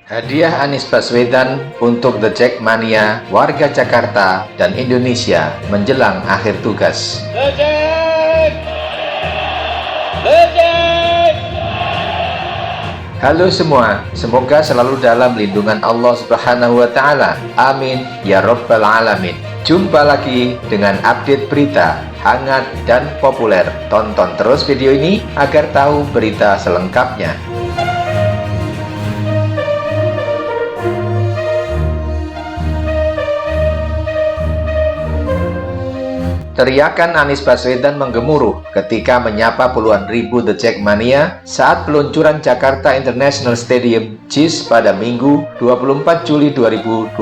Hadiah Anies Baswedan untuk The Jackmania, warga Jakarta dan Indonesia menjelang akhir tugas. The Jack! The Jack! Halo semua, semoga selalu dalam lindungan Allah Subhanahu wa Ta'ala. Amin ya Rabbal Alamin. Jumpa lagi dengan update berita hangat dan populer. Tonton terus video ini agar tahu berita selengkapnya. Teriakan Anies Baswedan menggemuruh ketika menyapa puluhan ribu The Jackmania saat peluncuran Jakarta International Stadium JIS pada Minggu 24 Juli 2022.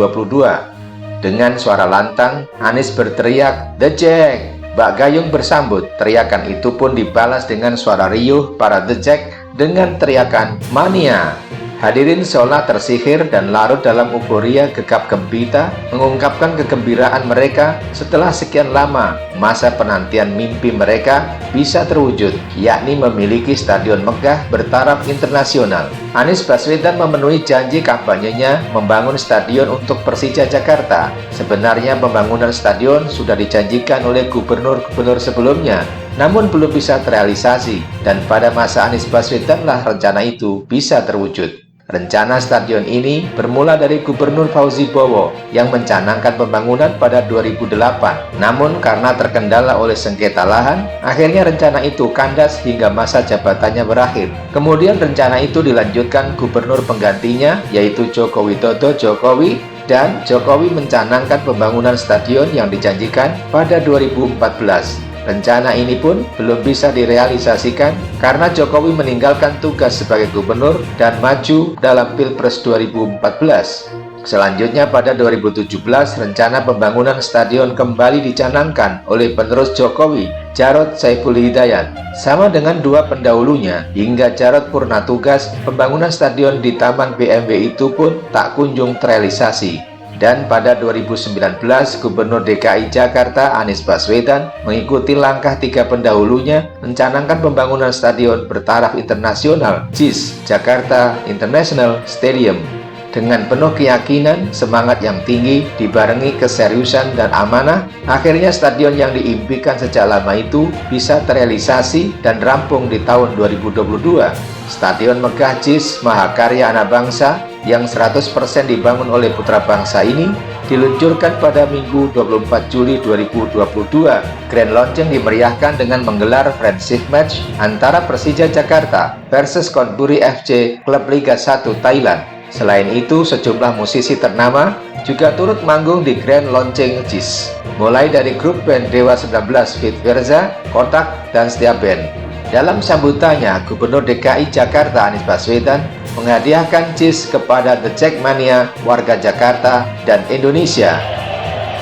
Dengan suara lantang, Anies berteriak, "The Jack!" Mbak Gayung bersambut. Teriakan itu pun dibalas dengan suara riuh para The Jack dengan teriakan, "Mania!" Hadirin seolah tersihir dan larut dalam euforia gegap gempita mengungkapkan kegembiraan mereka setelah sekian lama masa penantian mimpi mereka bisa terwujud, yakni memiliki stadion megah bertaraf internasional. Anies Baswedan memenuhi janji kampanyenya membangun stadion untuk Persija Jakarta. Sebenarnya pembangunan stadion sudah dijanjikan oleh gubernur-gubernur sebelumnya, namun belum bisa terrealisasi, dan pada masa Anies Baswedan lah rencana itu bisa terwujud. Rencana stadion ini bermula dari Gubernur Fauzi Bowo yang mencanangkan pembangunan pada 2008. Namun karena terkendala oleh sengketa lahan, akhirnya rencana itu kandas hingga masa jabatannya berakhir. Kemudian rencana itu dilanjutkan gubernur penggantinya, yaitu Joko Widodo Jokowi, dan Jokowi mencanangkan pembangunan stadion yang dijanjikan pada 2014. Rencana ini pun belum bisa direalisasikan karena Jokowi meninggalkan tugas sebagai gubernur dan maju dalam Pilpres 2014. Selanjutnya pada 2017, rencana pembangunan stadion kembali dicanangkan oleh penerus Jokowi, Jarod Saiful Hidayat. Sama dengan dua pendahulunya, hingga Jarod purna tugas, pembangunan stadion di Taman BMW itu pun tak kunjung terrealisasi. Dan pada 2019, Gubernur DKI Jakarta Anies Baswedan mengikuti langkah tiga pendahulunya mencanangkan pembangunan stadion bertaraf internasional JIS, Jakarta International Stadium. Dengan penuh keyakinan, semangat yang tinggi, dibarengi keseriusan dan amanah, akhirnya stadion yang diimpikan sejak lama itu bisa terrealisasi dan rampung di tahun 2022. Stadion megah JIS Mahakarya Anak Bangsa yang 100% dibangun oleh putra bangsa ini diluncurkan pada Minggu 24 Juli 2022. Grand launching dimeriahkan dengan menggelar friendship match antara Persija Jakarta versus Konburi FC klub Liga 1 Thailand. Selain itu, sejumlah musisi ternama juga turut manggung di grand launching JIS, mulai dari grup band Dewa 19 Fit Verza, Kotak, dan Setiap Band. Dalam sambutannya, Gubernur DKI Jakarta Anies Baswedan menghadiahkan JIS kepada The Jackmania, warga Jakarta dan Indonesia.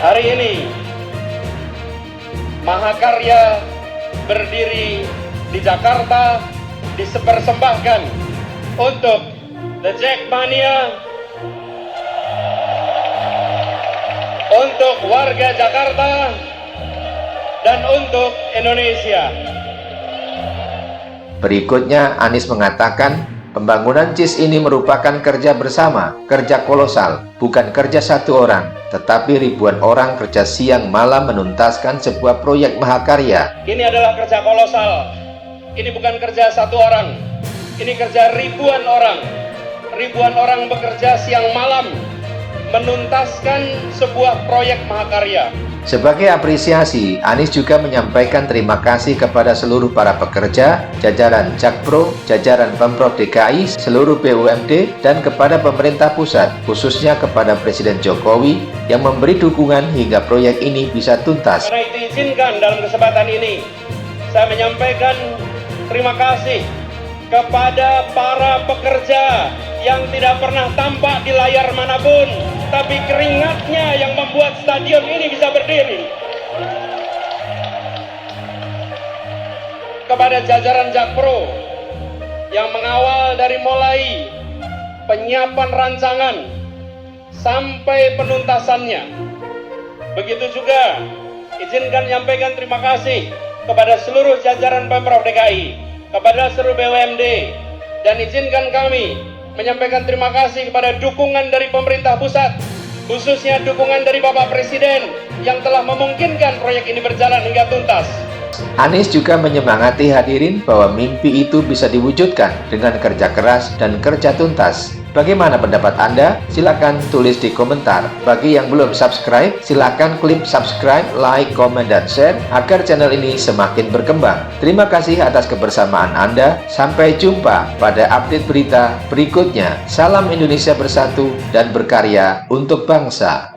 Hari ini, Mahakarya berdiri di Jakarta dipersembahkan untuk The Jackmania, untuk warga Jakarta, dan untuk Indonesia. Berikutnya, Anies mengatakan, pembangunan JIS ini merupakan kerja bersama, kerja kolosal, bukan kerja satu orang, tetapi ribuan orang kerja siang malam menuntaskan sebuah proyek mahakarya. Ini adalah kerja kolosal. Ini bukan kerja satu orang. Ini kerja ribuan orang. Ribuan orang bekerja siang malam menuntaskan sebuah proyek mahakarya. Sebagai apresiasi, Anies juga menyampaikan terima kasih kepada seluruh para pekerja, jajaran Jakpro, jajaran Pemprov DKI, seluruh BUMD, dan kepada pemerintah pusat, khususnya kepada Presiden Jokowi yang memberi dukungan hingga proyek ini bisa tuntas. Karena itu izinkan dalam kesempatan ini, saya menyampaikan terima kasih kepada para pekerja yang tidak pernah tampak di layar manapun, tapi keringatnya yang membuat stadion ini bisa berdiri. Kepada jajaran Jakpro yang mengawal dari mulai penyiapan rancangan sampai penuntasannya. Begitu juga izinkan menyampaikan terima kasih kepada seluruh jajaran Pemprov DKI, kepada seluruh BUMD, dan izinkan kami menyampaikan terima kasih kepada dukungan dari pemerintah pusat, khususnya dukungan dari Bapak Presiden yang telah memungkinkan proyek ini berjalan hingga tuntas. Anies juga menyemangati hadirin bahwa mimpi itu bisa diwujudkan dengan kerja keras dan kerja tuntas. Bagaimana pendapat Anda? Silakan tulis di komentar. Bagi yang belum subscribe, silakan klik subscribe, like, komen, dan share agar channel ini semakin berkembang. Terima kasih atas kebersamaan Anda. Sampai jumpa pada update berita berikutnya. Salam Indonesia bersatu dan berkarya untuk bangsa.